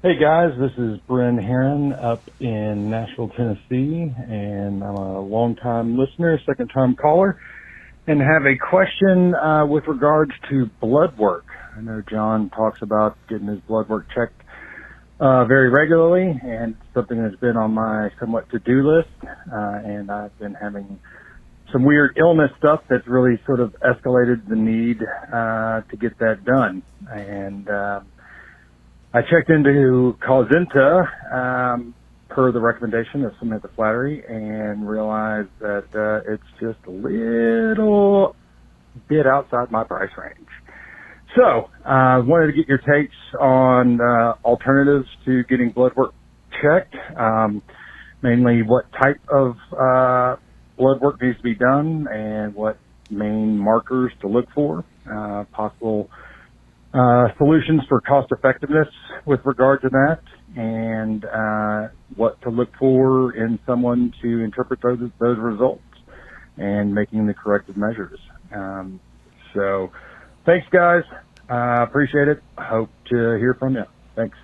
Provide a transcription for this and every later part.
Hey guys, this is Bryn Heron up in Nashville, Tennessee, and I'm a long-time listener, second-time caller, and have a question with regards to blood work. I know John talks about getting his blood work checked very regularly, and something that's been on my somewhat to-do list, and I've been having some weird illness stuff that's really sort of escalated the need to get that done. And I checked into Causinta per the recommendation of Samantha Flattery and realized that it's just a little bit outside my price range. So I wanted to get your takes on alternatives to getting blood work checked, mainly what type of blood work needs to be done and what main markers to look for, possible solutions for cost effectiveness with regard to that, and what to look for in someone to interpret those results and making the corrective measures. So thanks, guys. Appreciate it. Hope to hear from you. Thanks.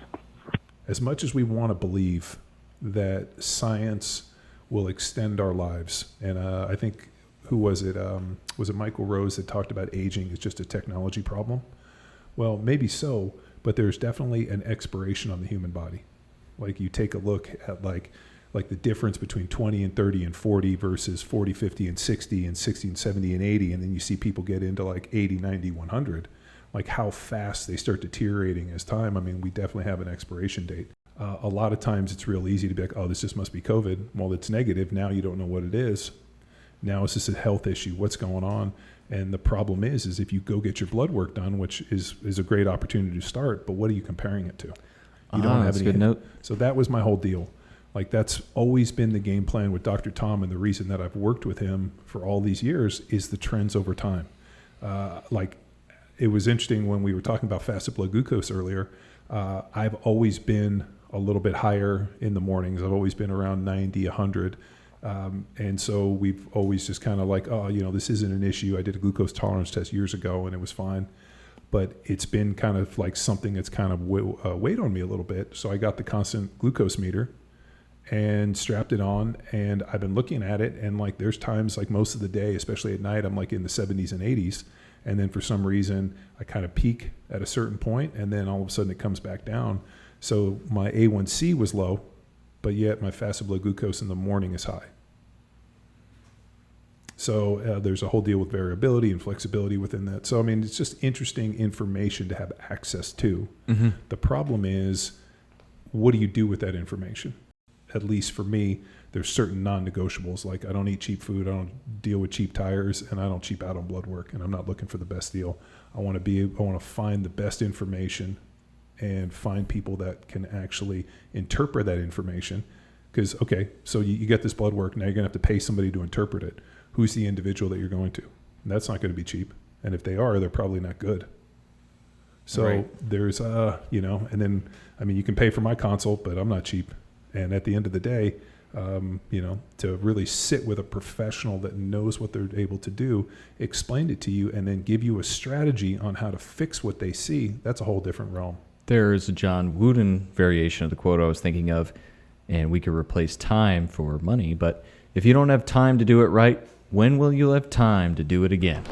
As much as we want to believe that science will extend our lives, and I think, who was it? Was it Michael Rose that talked about aging is just a technology problem? Well, maybe so, but there's definitely an expiration on the human body. Like you take a look at like the difference between 20 and 30 and 40 versus 40, 50 and 60 and 60 and 70 and 80. And then you see people get into like 80, 90, 100, like how fast they start deteriorating as time. I mean, we definitely have an expiration date. A lot of times it's real easy to be like, oh, this just must be COVID. Well, it's negative. Now you don't know what it is. Now it's just a health issue. What's going on? And the problem is if you go get your blood work done, which is a great opportunity to start, but what are you comparing it to? You don't have any. Good note. So that was my whole deal. Like that's always been the game plan with Dr. Tom, and the reason that I've worked with him for all these years is the trends over time. Like it was interesting when we were talking about fasted blood glucose earlier. I've always been a little bit higher in the mornings. I've always been around 90, 100. And so we've always just kind of like, oh, this isn't an issue. I did a glucose tolerance test years ago and it was fine. But it's been kind of like something that's kind of weighed on me a little bit. So I got the constant glucose meter and strapped it on, and I've been looking at it. And like there's times like most of the day, especially at night, I'm like in the 70s and 80s. And then for some reason, I kind of peak at a certain point, and then all of a sudden it comes back down. So my A1C was low, but yet my fasted blood glucose in the morning is high. So there's a whole deal with variability and flexibility within that. So, I mean, it's just interesting information to have access to. Mm-hmm. The problem is, what do you do with that information? At least for me, there's certain non-negotiables. Like I don't eat cheap food, I don't deal with cheap tires, and I don't cheap out on blood work, and I'm not looking for the best deal. I want to find the best information and find people that can actually interpret that information. Because, okay, so you get this blood work, now you're going to have to pay somebody to interpret it. Who's the individual that you're going to? And that's not going to be cheap. And if they are, they're probably not good. So right. There's, and then, I mean, you can pay for my consult, but I'm not cheap. And at the end of the day, to really sit with a professional that knows what they're able to do, explain it to you, and then give you a strategy on how to fix what they see, that's a whole different realm. There's a John Wooden variation of the quote I was thinking of, and we could replace time for money, but if you don't have time to do it right, when will you have time to do it again?